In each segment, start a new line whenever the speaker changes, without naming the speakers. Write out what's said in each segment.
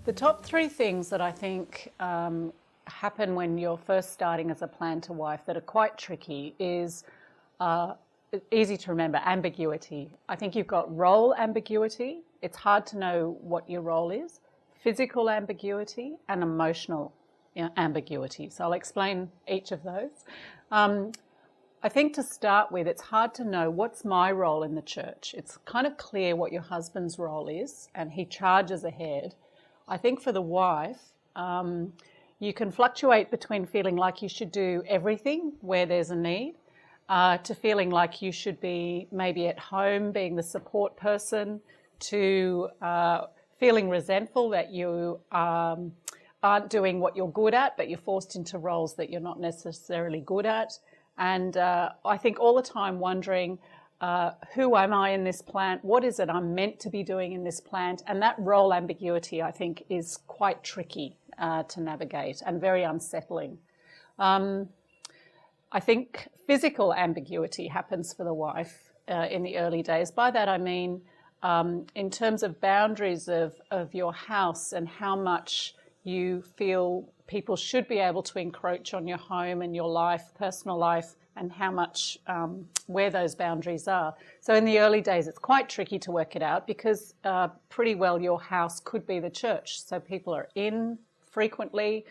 The top three things that I think happen when you're first starting as a planter wife that are quite tricky is uh, easy to remember, ambiguity. I think you've got role ambiguity. It's hard to know what your role is. Physical ambiguity and emotional ambiguity. So I'll explain each of those. Um, I think to start with, it's hard to know what's my role in the church. It's kind of clear what your husband's role is, and he charges ahead. I think for the wife, you can fluctuate between feeling like you should do everything where there's a need, to feeling like you should be maybe at home being the support person, to feeling resentful that you aren't doing what you're good at, but you're forced into roles that you're not necessarily good at. And I think all the time wondering, who am I in this plant? What is it I'm meant to be doing in this plant? And that role ambiguity, I think, is quite tricky to navigate and very unsettling. I think physical ambiguity happens for the wife in the early days. By that I mean in terms of boundaries of your house and how much you feel people should be able to encroach on your home and your life, personal life, and how much, where those boundaries are. So in the early days, it's quite tricky to work it out because pretty well your house could be the church. So people are in frequently.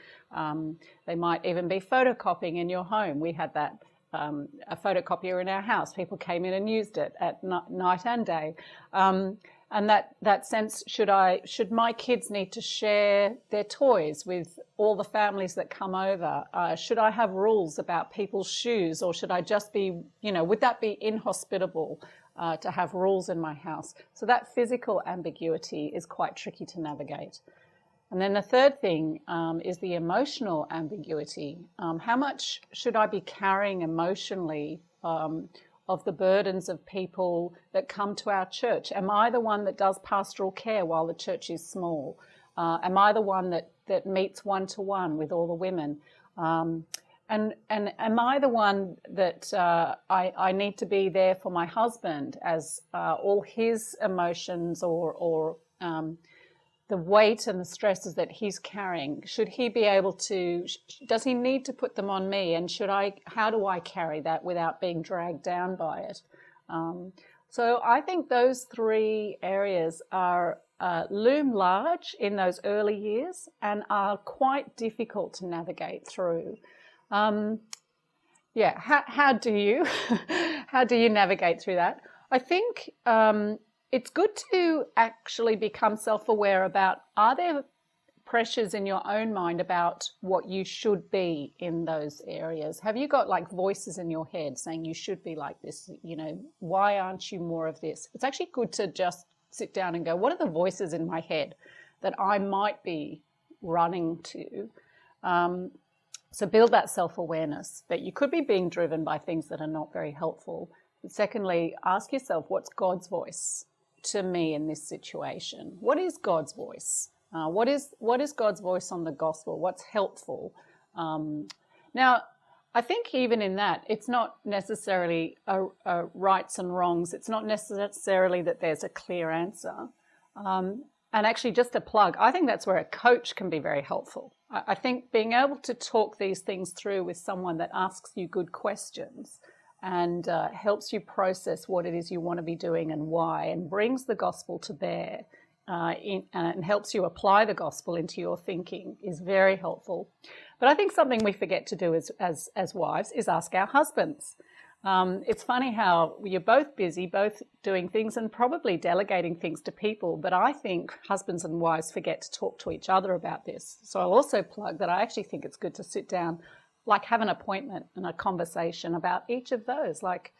They might even be photocopying in your home. We had that, a photocopier in our house. People came in and used it at night and day. And that sense, should my kids need to share their toys with all the families that come over? Should I have rules about people's shoes, or should I just be, would that be inhospitable to have rules in my house? So that physical ambiguity is quite tricky to navigate. And then the third thing is the emotional ambiguity. How much should I be carrying emotionally of the burdens of people that come to our church? Am I the one that does pastoral care while the church is small? Am I the one that meets one-to-one with all the women? And am I the one that I need to be there for my husband as all his emotions or the weight and the stresses that he's carrying? Should he be able to, does he need to put them on me? And how do I carry that without being dragged down by it? So I think those three areas are loom large in those early years and are quite difficult to navigate through. How do you, how do you navigate through that? I think it's good to actually become self-aware about, are there pressures in your own mind about what you should be in those areas? Have you got like voices in your head saying you should be like this? Why aren't you more of this? It's actually good to just sit down and go, what are the voices in my head that I might be running to? So build that self-awareness that you could be being driven by things that are not very helpful. But secondly, ask yourself, what's God's voice to me in this situation? What is God's voice? What is God's voice on the gospel? What's helpful? Now, I think even in that, it's not necessarily rights and wrongs. It's not necessarily that there's a clear answer. And actually, just a plug, I think that's where a coach can be very helpful. I think being able to talk these things through with someone that asks you good questions and helps you process what it is you want to be doing and why, and brings the gospel to bear and helps you apply the gospel into your thinking is very helpful. But I think something we forget to do as wives is ask our husbands. It's funny how you're both busy, both doing things and probably delegating things to people, but I think husbands and wives forget to talk to each other about this. So I'll also plug that I actually think it's good to sit down, like have an appointment and a conversation about each of those. Like,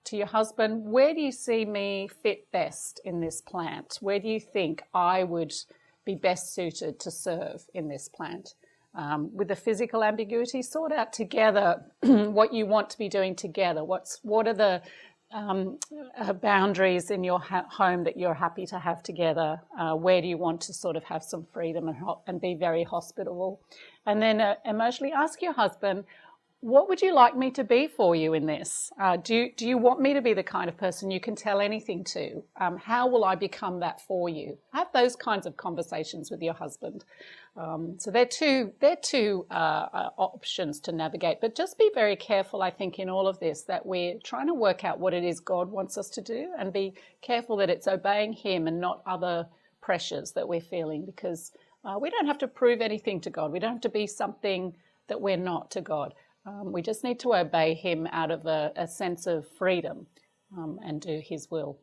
to your husband, where do you see me fit best in this plant? Where do you think I would be best suited to serve in this plant? With the physical ambiguity, sort out together what you want to be doing together. What are the boundaries in your home that you're happy to have together? Where do you want to sort of have some freedom and be very hospitable? And then emotionally ask your husband, what would you like me to be for you in this? Do you want me to be the kind of person you can tell anything to? How will I become that for you? Have those kinds of conversations with your husband. So they're two options to navigate. But just be very careful, I think, in all of this, that we're trying to work out what it is God wants us to do, and be careful that it's obeying Him and not other pressures that we're feeling, because we don't have to prove anything to God. We don't have to be something that we're not to God. We just need to obey Him out of a sense of freedom and do His will.